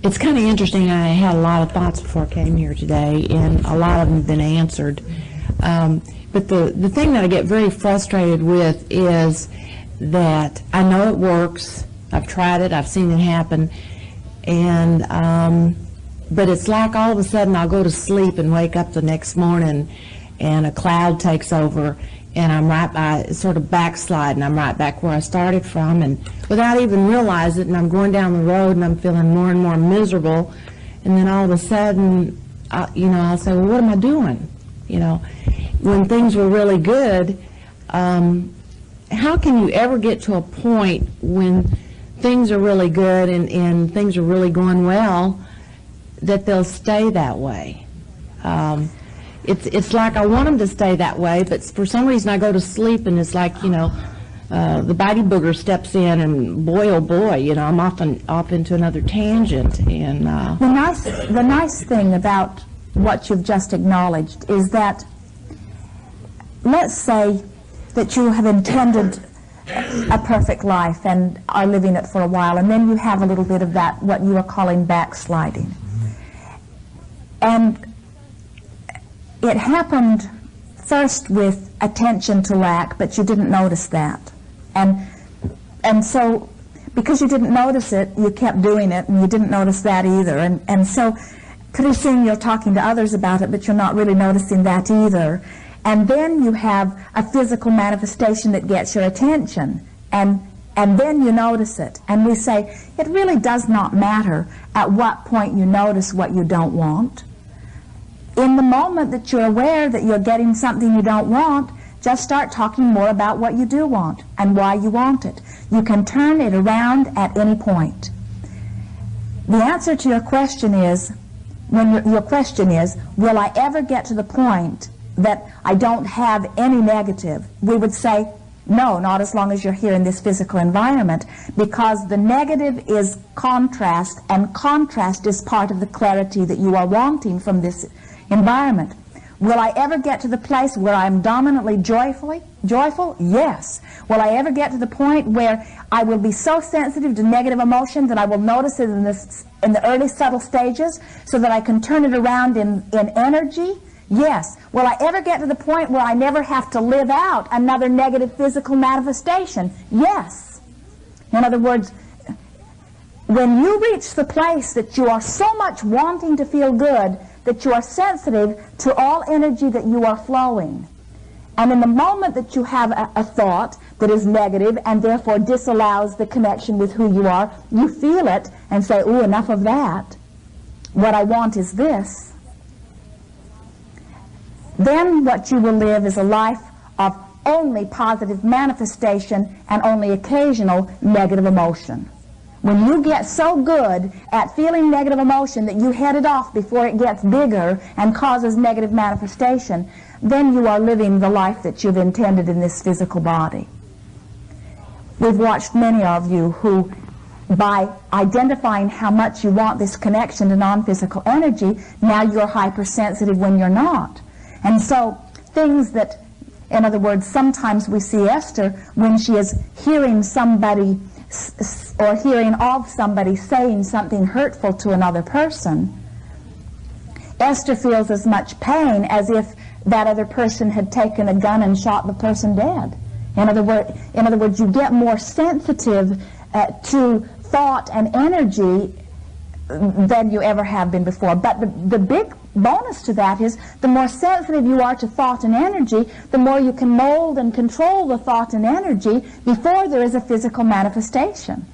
It's kind of interesting. I had a lot of thoughts before I came here today, and a lot of them have been answered. But the thing that I get very frustrated with is that I know it works. I've tried it. I've seen it happen. And but it's like all of a sudden I'll go to sleep and wake up the next morning and a cloud takes over, and I sort of backslide, and I'm right back where I started from, and without even realizing it, and I'm going down the road and I'm feeling more and more miserable, and then all of a sudden, I'll say, well, what am I doing? When things were really good, how can you ever get to a point when things are really good and things are really going well that they'll stay that way? It's like I want them to stay that way, but for some reason I go to sleep and it's like, the bitey booger steps in, and boy, oh boy, I'm off into another tangent. And the nice thing about what you've just acknowledged is that, let's say that you have intended a perfect life and are living it for a while, and then you have a little bit of that, what you are calling backsliding. And it happened first with attention to lack, but you didn't notice that. And so, because you didn't notice it, you kept doing it, and you didn't notice that either. And so, pretty soon you're talking to others about it, but you're not really noticing that either. And then you have a physical manifestation that gets your attention, and then you notice it. And we say, it really does not matter at what point you notice what you don't want. In the moment that you're aware that you're getting something you don't want, just start talking more about what you do want and why you want it. You can turn it around at any point. The answer to your question is, your question is, will I ever get to the point that I don't have any negative? We would say, no, not as long as you're here in this physical environment, because the negative is contrast, and contrast is part of the clarity that you are wanting from this environment. Will I ever get to the place where I'm dominantly joyful? Yes. Will I ever get to the point where I will be so sensitive to negative emotion that I will notice it in the early subtle stages so that I can turn it around in energy? Yes. Will I ever get to the point where I never have to live out another negative physical manifestation? Yes. In other words, when you reach the place that you are so much wanting to feel good that you are sensitive to all energy that you are flowing, and in the moment that you have a thought that is negative and therefore disallows the connection with who you are, you feel it and say, ooh, enough of that. What I want is this. Then what you will live is a life of only positive manifestation and only occasional negative emotion. When you get so good at feeling negative emotion that you head it off before it gets bigger and causes negative manifestation, then you are living the life that you've intended in this physical body. We've watched many of you who, by identifying how much you want this connection to non-physical energy, now you're hypersensitive when you're not. And so things that, in other words, sometimes we see Esther when she is hearing somebody or hearing of somebody saying something hurtful to another person, Esther feels as much pain as if that other person had taken a gun and shot the person dead. In other words, you get more sensitive to thought and energy than you ever have been before. But the big bonus to that is the more sensitive you are to thought and energy, the more you can mold and control the thought and energy before there is a physical manifestation.